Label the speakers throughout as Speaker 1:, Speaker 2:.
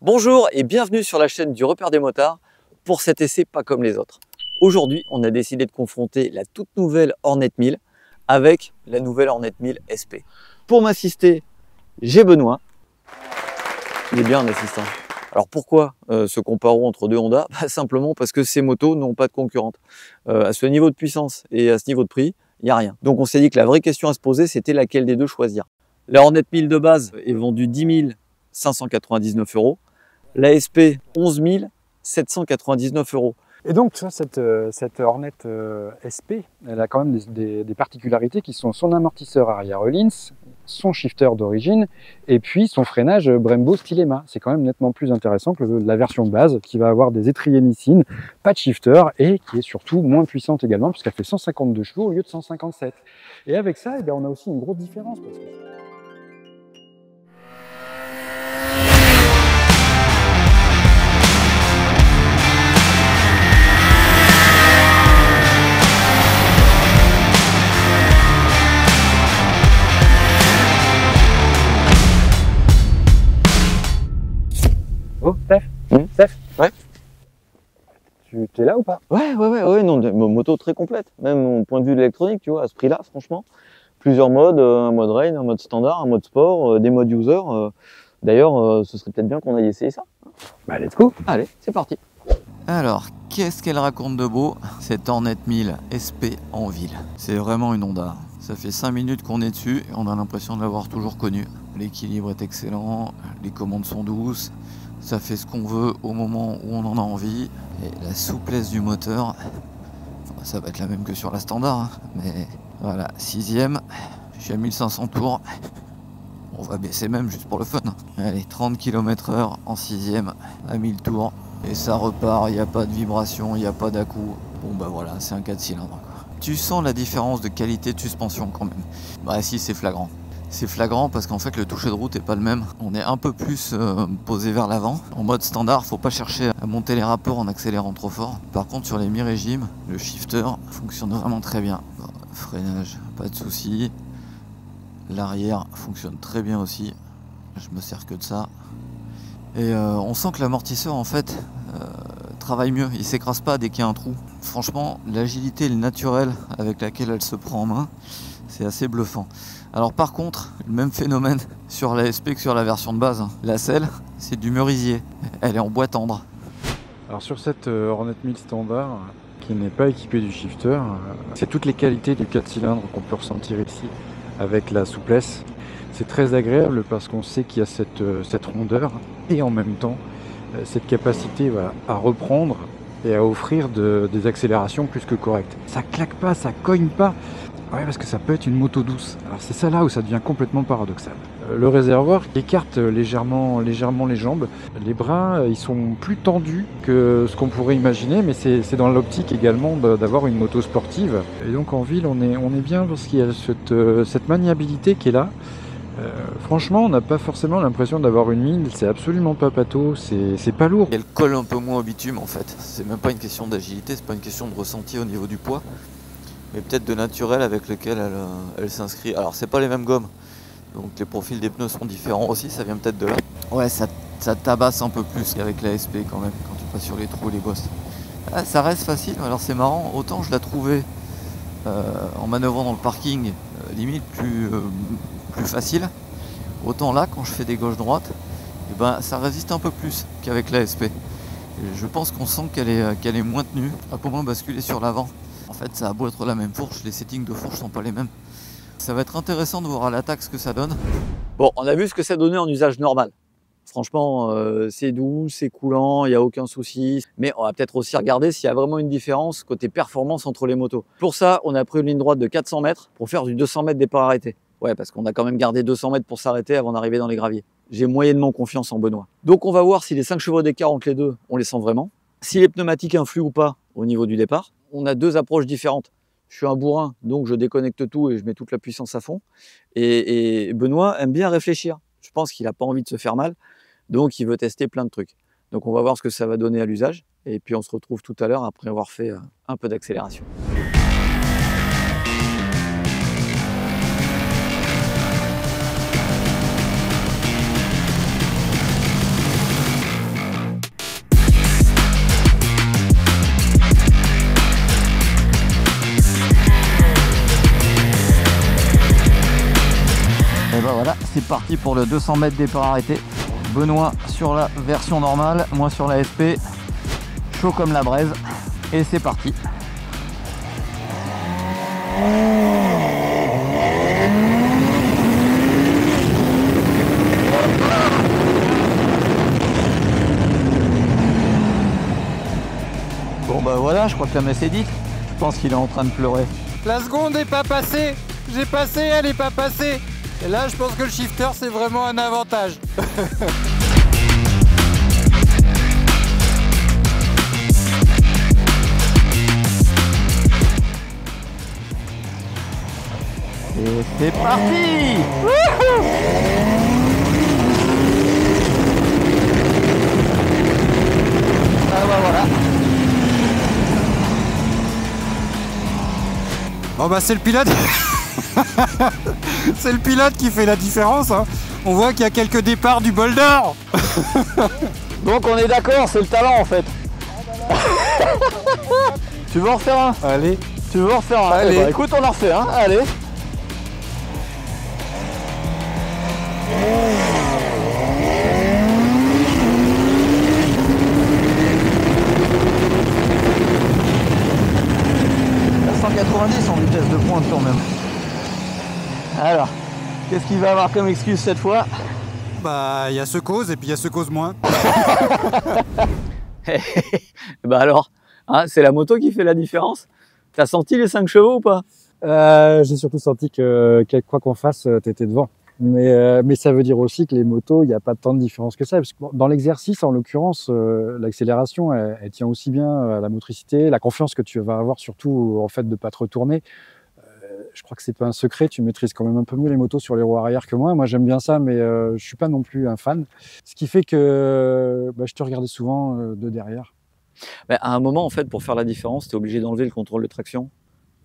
Speaker 1: Bonjour et bienvenue sur la chaîne du Repère des motards pour cet essai pas comme les autres. Aujourd'hui, on a décidé de confronter la toute nouvelle Hornet 1000 avec la nouvelle Hornet 1000 SP. Pour m'assister, j'ai Benoît. Il est bien un assistant. Alors pourquoi ce comparo entre deux Honda? Simplement parce que ces motos n'ont pas de concurrente. À ce niveau de puissance et à ce niveau de prix, il n'y a rien. Donc on s'est dit que la vraie question à se poser, c'était laquelle des deux choisir. La Hornet 1000 de base est vendue 10 599 €. La SP, 11 799 €.
Speaker 2: Et donc, tu vois, cette Hornet SP, elle a quand même des particularités qui sont son amortisseur arrière Öhlins, son shifter d'origine, et puis son freinage Brembo Stylema. C'est quand même nettement plus intéressant que la version base, qui va avoir des étriers Nissin, pas de shifter, et qui est surtout moins puissante également, puisqu'elle fait 152 chevaux au lieu de 157. Et avec ça, eh bien, on a aussi une grosse différence. Parce que... Oh, Steph, Steph,
Speaker 1: Ouais.
Speaker 2: Tu es là ou pas?
Speaker 1: Ouais, non, moto très complète. Même au point de vue de l'électronique, tu vois, à ce prix-là, franchement. Plusieurs modes, un mode rain, un mode standard, un mode sport, des modes user. D'ailleurs, ce serait peut-être bien qu'on aille essayer ça.
Speaker 2: Bah, let's go.
Speaker 1: Allez, c'est parti.
Speaker 3: Alors, qu'est-ce qu'elle raconte de beau, cette Hornet 1000 SP en ville? C'est vraiment une Honda. Ça fait 5 minutes qu'on est dessus et on a l'impression de l'avoir toujours connue. L'équilibre est excellent, les commandes sont douces, ça fait ce qu'on veut au moment où on en a envie. Et la souplesse du moteur, ça va être la même que sur la standard, hein, mais voilà, 6ème, je suis à 1500 tours. On va baisser même juste pour le fun. Allez, 30 km/h en 6ème à 1000 tours. Et ça repart, il n'y a pas de vibration, il n'y a pas d'à-coup. Bon bah voilà, c'est un 4 cylindres quoi. Tu sens la différence de qualité de suspension quand même. Bah si, c'est flagrant. C'est flagrant parce qu'en fait le toucher de route n'est pas le même. On est un peu plus posé vers l'avant. En mode standard, faut pas chercher à monter les rapports en accélérant trop fort. Par contre sur les mi-régimes, le shifter fonctionne vraiment très bien. Bon, freinage, pas de soucis. L'arrière fonctionne très bien aussi. Je me sers que de ça. Et on sent que l'amortisseur en fait travaille mieux, il s'écrase pas dès qu'il y a un trou. Franchement, l'agilité et le naturel avec laquelle elle se prend en main, c'est assez bluffant. Alors par contre, le même phénomène sur la SP que sur la version de base. La selle, c'est du merisier, elle est en bois tendre.
Speaker 2: Alors sur cette Hornet 1000 standard, qui n'est pas équipée du shifter, c'est toutes les qualités du 4 cylindres qu'on peut ressentir ici, avec la souplesse. C'est très agréable parce qu'on sait qu'il y a cette rondeur et en même temps cette capacité à reprendre et à offrir des accélérations plus que correctes. Ça claque pas, ça cogne pas. Ouais, parce que ça peut être une moto douce. Alors c'est ça là où ça devient complètement paradoxal. Le réservoir écarte légèrement les jambes. Les bras, ils sont plus tendus que ce qu'on pourrait imaginer, mais c'est dans l'optique également d'avoir une moto sportive. Et donc en ville, on est bien parce qu'il y a cette maniabilité qui est là. Franchement, on n'a pas forcément l'impression d'avoir une 1000, c'est absolument pas pâteau, c'est pas lourd.
Speaker 3: Elle colle un peu moins au bitume en fait. C'est même pas une question d'agilité, c'est pas une question de ressenti au niveau du poids, mais peut-être de naturel avec lequel elle s'inscrit. Alors c'est pas les mêmes gommes, donc les profils des pneus sont différents aussi, ça vient peut-être de là. Ouais, ça tabasse un peu plus qu'avec la SP quand même, quand tu passes sur les trous et les bosses. Ah, ça reste facile, alors c'est marrant, autant je la trouvais en manœuvrant dans le parking limite plus facile, autant là quand je fais des gauches-droites, et ben, ça résiste un peu plus qu'avec la SP. Et je pense qu'on sent qu'elle est moins tenue, un peu moins basculée sur l'avant. En fait, ça a beau être la même fourche, les settings de fourche sont pas les mêmes. Ça va être intéressant de voir à l'attaque ce que ça donne.
Speaker 1: Bon, on a vu ce que ça donnait en usage normal. Franchement, c'est doux, c'est coulant, il n'y a aucun souci. Mais on va peut-être aussi regarder s'il y a vraiment une différence côté performance entre les motos. Pour ça, on a pris une ligne droite de 400 mètres pour faire du 200 mètres départ arrêté. Ouais, parce qu'on a quand même gardé 200 mètres pour s'arrêter avant d'arriver dans les graviers. J'ai moyennement confiance en Benoît. Donc on va voir si les 5 chevaux d'écart entre les deux, on les sent vraiment. Si les pneumatiques influent ou pas au niveau du départ. On a deux approches différentes. Je suis un bourrin, donc je déconnecte tout et je mets toute la puissance à fond. Et Benoît aime bien réfléchir. Je pense qu'il n'a pas envie de se faire mal, donc il veut tester plein de trucs. Donc on va voir ce que ça va donner à l'usage. Et puis on se retrouve tout à l'heure après avoir fait un peu d'accélération.
Speaker 3: parti pour le 200 mètres départ arrêté. Benoît sur la version normale, moi sur la SP. Chaud comme la braise. Et c'est parti. Bon bah voilà, je crois que la messe est dite. Je pense qu'il est en train de pleurer.
Speaker 4: La seconde n'est pas passée. J'ai passé, elle n'est pas passée. Et là, je pense que le shifter, c'est vraiment un avantage.
Speaker 3: Et c'est parti! Ah bah voilà.
Speaker 4: Bon bah c'est le pilote. C'est le pilote qui fait la différence, hein. On voit qu'il y a quelques départs du bol d'or.
Speaker 3: Donc on est d'accord, c'est le talent en fait. Tu veux en refaire un?
Speaker 4: Allez.
Speaker 3: Tu veux en refaire un?
Speaker 4: Allez.
Speaker 3: Eh ben, écoute, on en refait un, allez. À 190 en vitesse de pointe quand même. Alors, qu'est-ce qu'il va avoir comme excuse cette fois?
Speaker 4: Bah il y a ce cause et puis il y a ce cause moins.
Speaker 1: Bah alors, hein, c'est la moto qui fait la différence. T'as senti les 5 chevaux ou pas?
Speaker 2: J'ai surtout senti que quoi qu'on fasse, t'étais devant. Mais ça veut dire aussi que les motos, il n'y a pas tant de différence que ça. Parce que dans l'exercice, en l'occurrence, l'accélération, elle tient aussi bien à la motricité, la confiance que tu vas avoir, surtout en fait de pas te retourner. Je crois que c'est pas un secret, tu maîtrises quand même un peu mieux les motos sur les roues arrière que moi. Moi, j'aime bien ça, mais je suis pas non plus un fan. Ce qui fait que je te regardais souvent de derrière.
Speaker 1: Bah, à un moment, en fait, pour faire la différence, tu es obligé d'enlever le contrôle de traction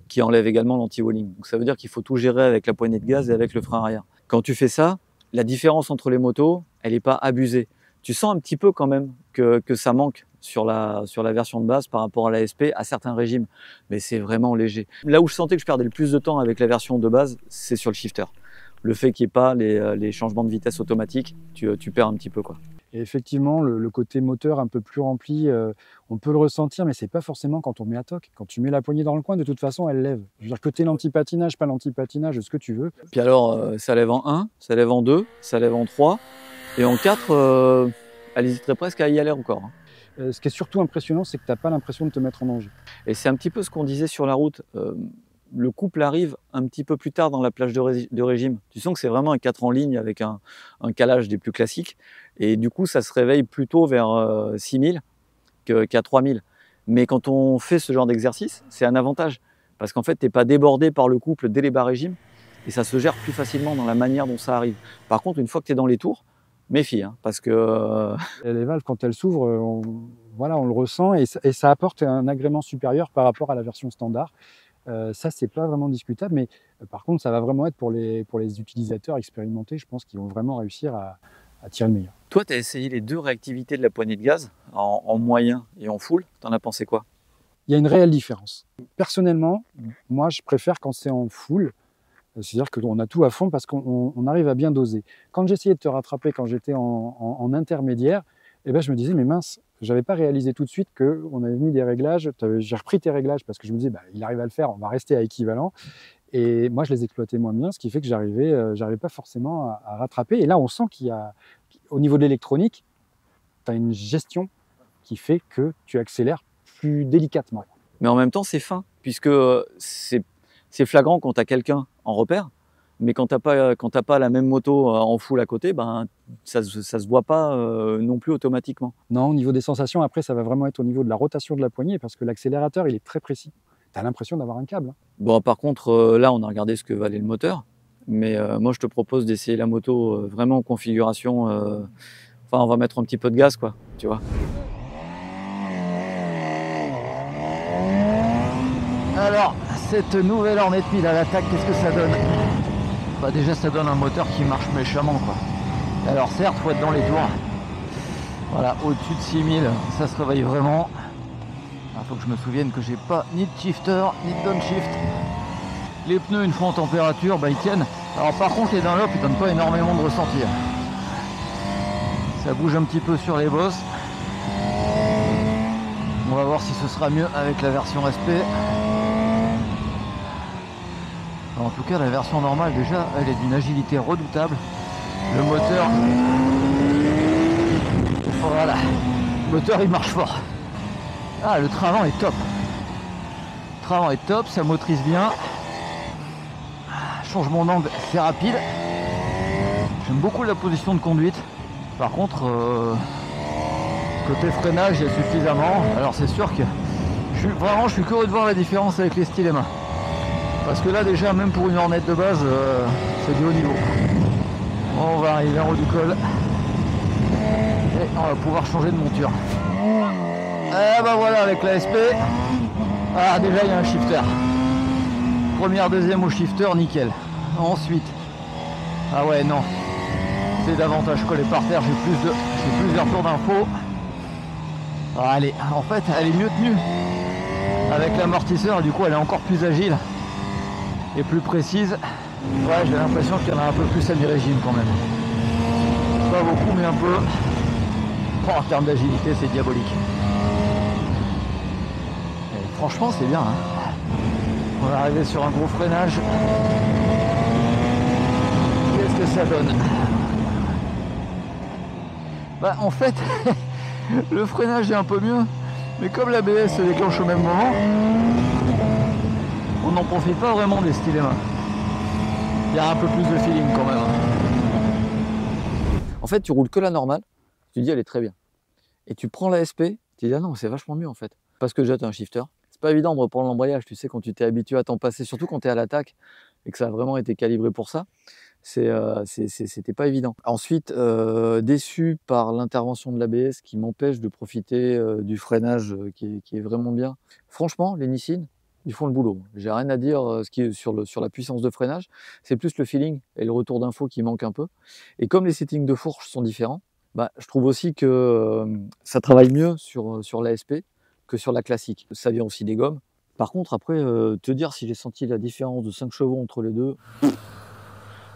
Speaker 1: qui enlève également l'anti-walling. Donc ça veut dire qu'il faut tout gérer avec la poignée de gaz et avec le frein arrière. Quand tu fais ça, la différence entre les motos, elle n'est pas abusée. Tu sens un petit peu quand même que ça manque sur la version de base par rapport à la SP à certains régimes, mais c'est vraiment léger. Là où je sentais que je perdais le plus de temps avec la version de base, c'est sur le shifter. Le fait qu'il n'y ait pas les changements de vitesse automatiques, tu perds un petit peu, quoi.
Speaker 2: Et effectivement, le côté moteur un peu plus rempli, on peut le ressentir, mais c'est pas forcément quand on met à toc. Quand tu mets la poignée dans le coin, de toute façon, elle lève. Je veux dire que t'es l'anti-patinage, pas l'anti-patinage, ce que tu veux.
Speaker 1: Puis alors, ça lève en 1, ça lève en 2, ça lève en 3, et en 4, elle hésiterait presque à y aller encore.
Speaker 2: Ce qui est surtout impressionnant, c'est que t'as pas l'impression de te mettre en danger.
Speaker 1: Et c'est un petit peu ce qu'on disait sur la route. Le couple arrive un petit peu plus tard dans la plage de régime. Tu sens que c'est vraiment un 4 en ligne avec un calage des plus classiques. Et du coup, ça se réveille plutôt vers 6000 qu'à 3000. Mais quand on fait ce genre d'exercice, c'est un avantage. Parce qu'en fait, tu n'es pas débordé par le couple dès les bas régimes. Et ça se gère plus facilement dans la manière dont ça arrive. Par contre, une fois que tu es dans les tours, méfie, hein, parce que...
Speaker 2: Les valves, quand elles s'ouvrent, on le ressent et ça apporte un agrément supérieur par rapport à la version standard. Ça, c'est pas vraiment discutable, mais par contre, ça va vraiment être pour les utilisateurs expérimentés, je pense, qui vont vraiment réussir à tirer le meilleur.
Speaker 1: Toi, tu as essayé les deux réactivités de la poignée de gaz, en moyen et en full. T'en as pensé quoi?
Speaker 2: Il y a une réelle différence. Personnellement, moi, je préfère quand c'est en full, c'est-à-dire qu'on a tout à fond parce qu'on arrive à bien doser. Quand j'essayais de te rattraper, quand j'étais en intermédiaire, eh ben, je me disais, mais mince, j'avais pas réalisé tout de suite qu'on avait mis des réglages. J'ai repris tes réglages parce que je me disais, il arrive à le faire, on va rester à équivalent. Et moi, je les exploitais moins bien, ce qui fait que j'arrivais pas forcément à rattraper. Et là, on sent qu'il y a, au niveau de l'électronique, tu as une gestion qui fait que tu accélères plus délicatement.
Speaker 1: Mais en même temps, c'est fin, puisque c'est flagrant quand tu as quelqu'un en repère. Mais quand t'as pas la même moto en full à côté, ça se voit pas non plus automatiquement.
Speaker 2: Non, au niveau des sensations, après, ça va vraiment être au niveau de la rotation de la poignée parce que l'accélérateur, il est très précis. Tu as l'impression d'avoir un câble.
Speaker 1: Bon, par contre, là, on a regardé ce que valait le moteur. Mais moi, je te propose d'essayer la moto vraiment en configuration. Enfin, on va mettre un petit peu de gaz, quoi, tu vois.
Speaker 3: Alors, cette nouvelle Hornet 1000 à l'attaque, qu'est-ce que ça donne? Déjà, ça donne un moteur qui marche méchamment, quoi. Alors certes, faut être dans les tours. Voilà, au-dessus de 6000, ça se réveille vraiment. Il faut que je me souvienne que j'ai pas ni de shifter, ni de downshift. Les pneus, une fois en température, ils tiennent. Alors par contre les Dunlop ils donnent pas énormément de ressenti. Ça bouge un petit peu sur les bosses. On va voir si ce sera mieux avec la version SP. En tout cas la version normale déjà elle est d'une agilité redoutable. Le moteur, voilà, le moteur il marche fort. Ah, le train avant est top. Le train avant est top, ça motorise bien. Changement d'angle, c'est rapide. J'aime beaucoup la position de conduite. Par contre, côté freinage, il y a suffisamment. Alors c'est sûr que je suis curieux de voir la différence avec les styles mains. Parce que là déjà, même pour une Hornet de base, c'est du haut niveau. On va arriver en haut du col. Et on va pouvoir changer de monture. Et bah voilà, avec la SP. Ah, déjà il y a un shifter. Première, deuxième au shifter, nickel. Ensuite, ah ouais, non. C'est davantage collé par terre, j'ai plusieurs tours d'info. Ah, en fait, elle est mieux tenue. Avec l'amortisseur, du coup, elle est encore plus agile. Et plus précise. Ouais, j'ai l'impression qu'il y en a un peu plus à mi-régime quand même. Pas beaucoup, mais un peu. Oh, en termes d'agilité, c'est diabolique. Et franchement, c'est bien. Hein. On va arriver sur un gros freinage. Qu'est-ce que ça donne? Bah, en fait, le freinage est un peu mieux. Mais comme l'ABS se déclenche au même moment, on n'en profite pas vraiment des stylés mains. Il y a un peu plus de feeling quand même.
Speaker 1: En fait, tu roules que la normale, tu dis elle est très bien. Et tu prends la SP, tu dis ah non, c'est vachement mieux en fait. Parce que déjà tu as un shifter. C'est pas évident de reprendre l'embrayage, tu sais, quand tu t'es habitué à t'en passer, surtout quand tu es à l'attaque et que ça a vraiment été calibré pour ça. C'était pas évident. Ensuite, déçu par l'intervention de l'ABS qui m'empêche de profiter du freinage qui est vraiment bien. Franchement, les Nissin, ils font le boulot. J'ai rien à dire sur la puissance de freinage. C'est plus le feeling et le retour d'info qui manque un peu. Et comme les settings de fourche sont différents, bah, je trouve aussi que ça travaille mieux sur l'ASP que sur la classique. Ça vient aussi des gommes. Par contre, après, te dire si j'ai senti la différence de 5 chevaux entre les deux,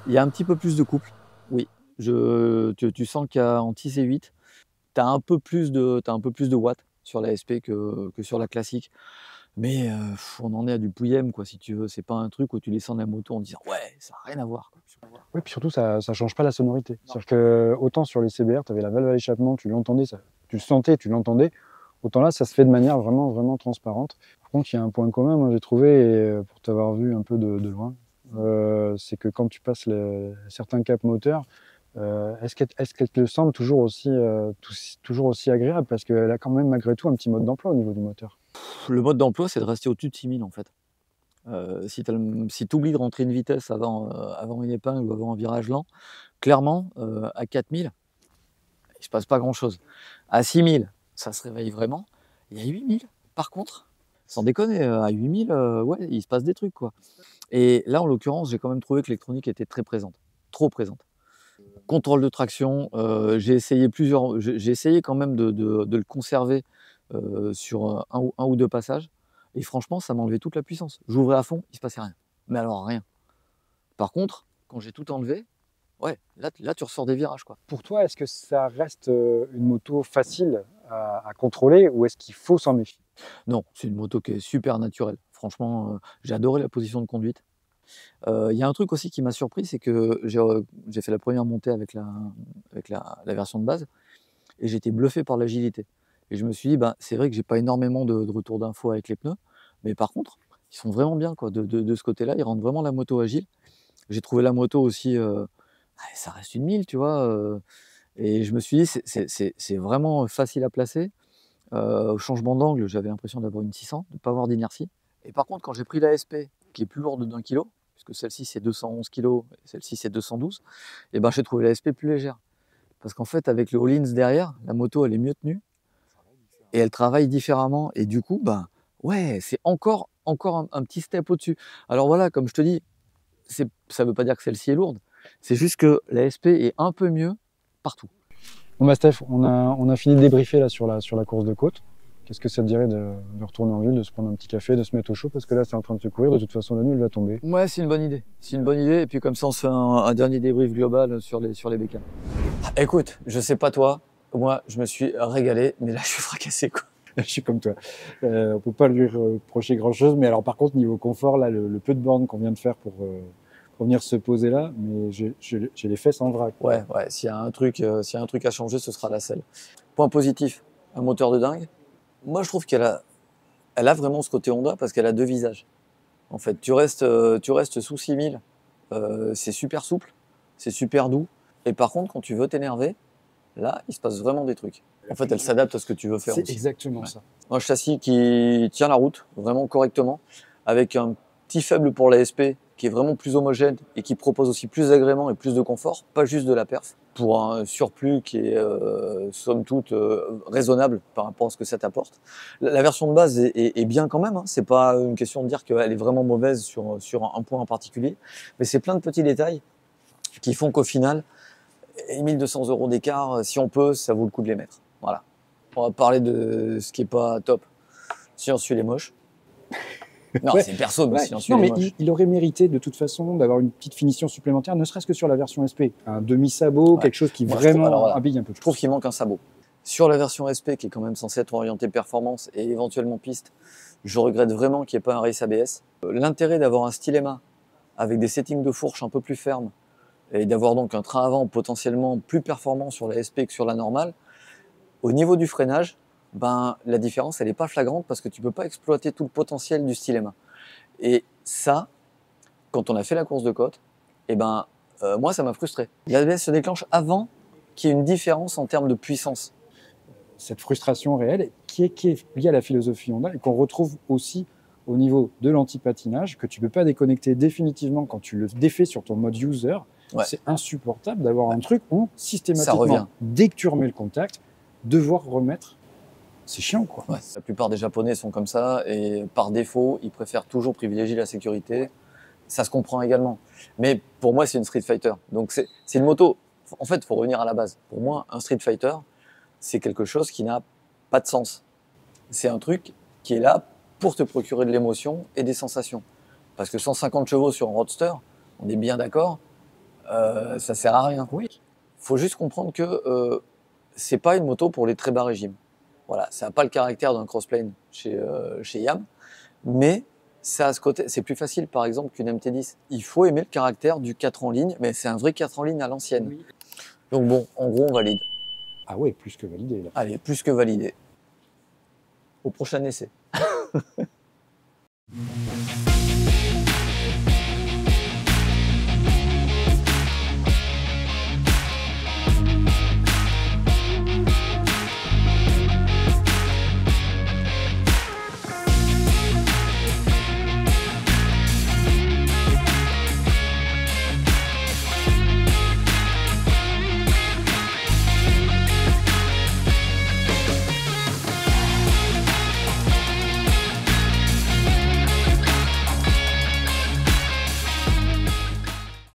Speaker 1: il y a un petit peu plus de couple, oui. Tu sens qu'en 6 et 8, tu as un peu plus de watts sur la SP que sur la classique. Mais on en est à du pouillem, quoi, si tu veux. C'est pas un truc où tu descends de la moto en disant ouais, ça n'a rien à voir.
Speaker 2: Oui, puis surtout, ça ne change pas la sonorité. C'est-à-dire que autant sur les CBR, tu avais la valve à l'échappement, tu l'entendais, tu le sentais, tu l'entendais. Autant là, ça se fait de manière vraiment, vraiment transparente. Par contre, il y a un point commun, moi j'ai trouvé, et pour t'avoir vu un peu de loin, c'est que quand tu passes certains caps moteurs, est-ce qu'elle te semble toujours aussi agréable? Parce qu'elle a quand même malgré tout un petit mode d'emploi au niveau du moteur.
Speaker 1: Le mode d'emploi, c'est de rester au-dessus de 6000 en fait. Si tu oublies de rentrer une vitesse avant une épingle ou avant un virage lent, clairement, à 4000, il ne se passe pas grand-chose. À 6000, ça se réveille vraiment. Et à 8000, par contre, sans déconner, à 8000, ouais, il se passe des trucs, quoi. Et là, en l'occurrence, j'ai quand même trouvé que l'électronique était très présente, trop présente. Contrôle de traction, j'ai essayé quand même de le conserver sur un ou deux passages. Et franchement, ça m'a enlevé toute la puissance. J'ouvrais à fond, il se passait rien. Mais alors rien. Par contre, quand j'ai tout enlevé, ouais, là tu ressors des virages, quoi.
Speaker 2: Pour toi, est-ce que ça reste une moto facile à contrôler ou est-ce qu'il faut s'en méfier?
Speaker 1: Non, c'est une moto qui est super naturelle. Franchement, j'ai adoré la position de conduite. Il y a un truc aussi qui m'a surpris, c'est que j'ai fait la première montée avec la version de base et j'étais bluffé par l'agilité. Et je me suis dit, ben, c'est vrai que j'ai pas énormément de retour d'infos avec les pneus, mais par contre, ils sont vraiment bien, quoi. De ce côté-là, ils rendent vraiment la moto agile. J'ai trouvé la moto aussi, ça reste une 1000, tu vois. Et je me suis dit, c'est vraiment facile à placer. Au changement d'angle, j'avais l'impression d'avoir une 600, de ne pas avoir d'inertie. Et par contre, quand j'ai pris la SP, qui est plus lourde d'1 kg, puisque celle-ci c'est 211 kg et celle-ci c'est 212, et ben j'ai trouvé la SP plus légère. Parce qu'en fait, avec le Hollins derrière, la moto elle est mieux tenue et elle travaille différemment. Et du coup, ben ouais, c'est encore un petit step au-dessus. Alors voilà, comme je te dis, ça ne veut pas dire que celle-ci est lourde, c'est juste que la SP est un peu mieux partout.
Speaker 2: Bon bah Steph, on a fini de débriefer là sur la course de côte. Qu'est-ce que ça te dirait de retourner en ville, de se prendre un petit café, de se mettre au chaud, parce que là c'est en train de se courir, de toute façon la nuit elle va tomber.
Speaker 1: Ouais, c'est une bonne idée. C'est une bonne idée. Et puis comme ça, on se fait un dernier débrief global sur les bécanes. Écoute, je sais pas toi, moi je me suis régalé, mais là je suis fracassé quoi.
Speaker 2: Je suis comme toi. On peut pas lui reprocher grand-chose, mais alors par contre niveau confort, là le peu de bornes qu'on vient de faire pour venir se poser là, mais j'ai les fesses en vrac.
Speaker 1: Ouais, s'il y a un truc à changer, ce sera la selle. Point positif, un moteur de dingue. Moi je trouve elle a vraiment ce côté Honda parce qu'elle a deux visages. En fait, tu restes sous 6000, c'est super souple, c'est super doux. Et par contre, quand tu veux t'énerver, là, il se passe vraiment des trucs. En fait, elle s'adapte à ce que tu veux faire
Speaker 2: C'est
Speaker 1: aussi.
Speaker 2: exactement ça.
Speaker 1: Un châssis qui tient la route vraiment correctement, avec un petit faible pour la SP qui est vraiment plus homogène et qui propose aussi plus d'agrément et plus de confort, pas juste de la perf, pour un surplus qui est somme toute raisonnable par rapport à ce que ça t'apporte. La version de base est bien quand même, hein. C'est pas une question de dire qu'elle est vraiment mauvaise sur un point en particulier, mais c'est plein de petits détails qui font qu'au final, 1200 € d'écart, si on peut, ça vaut le coup de les mettre. Voilà. On va parler de ce qui est pas top. Si on suit les moches. Non,
Speaker 2: Ouais.
Speaker 1: c'est perso, mais si on suit
Speaker 2: Non,
Speaker 1: les
Speaker 2: mais
Speaker 1: moches.
Speaker 2: il aurait mérité de toute façon d'avoir une petite finition supplémentaire, ne serait-ce que sur la version SP. Un demi-sabot,
Speaker 1: Ouais.
Speaker 2: quelque chose qui
Speaker 1: Moi,
Speaker 2: vraiment
Speaker 1: alors voilà.
Speaker 2: habille un peu.
Speaker 1: Je trouve qu'il manque un sabot. Sur la version SP, qui est quand même censée être orientée performance et éventuellement piste, je regrette vraiment qu'il n'y ait pas un race ABS. L'intérêt d'avoir un styléma avec des settings de fourche un peu plus fermes et d'avoir donc un train avant potentiellement plus performant sur la SP que sur la normale, au niveau du freinage, ben, la différence elle n'est pas flagrante parce que tu ne peux pas exploiter tout le potentiel du styléma. Et ça, quand on a fait la course de côte, eh ben, moi ça m'a frustré. L'ABS se déclenche avant qu'il y ait une différence en termes de puissance.
Speaker 2: Cette frustration réelle qui est liée à la philosophie Honda et qu'on retrouve aussi au niveau de l'anti-patinage, que tu ne peux pas déconnecter définitivement quand tu le défais sur ton mode user.
Speaker 1: Ouais.
Speaker 2: C'est insupportable d'avoir un truc où
Speaker 1: Ça
Speaker 2: systématiquement,
Speaker 1: revient.
Speaker 2: dès que tu remets le contact, devoir remettre, c'est chiant quoi.
Speaker 1: Ouais. La plupart des Japonais sont comme ça et par défaut, ils préfèrent toujours privilégier la sécurité. Ça se comprend également. Mais pour moi, c'est une Street Fighter. Donc c'est une moto. En fait, il faut revenir à la base. Pour moi, un Street Fighter, c'est quelque chose qui n'a pas de sens. C'est un truc qui est là pour te procurer de l'émotion et des sensations. Parce que 150 chevaux sur un roadster, on est bien d'accord, ça sert à rien.
Speaker 2: Oui.
Speaker 1: Faut juste comprendre que c'est pas une moto pour les très bas régimes. Voilà, ça n'a pas le caractère d'un crossplane chez Yam, mais ça a ce côté, c'est plus facile par exemple qu'une MT10. Il faut aimer le caractère du 4 en ligne, mais c'est un vrai 4 en ligne à l'ancienne.
Speaker 2: Oui.
Speaker 1: Donc bon, en gros, on valide.
Speaker 2: Ah ouais, plus que validé là.
Speaker 1: Allez, plus que validé. Au prochain essai.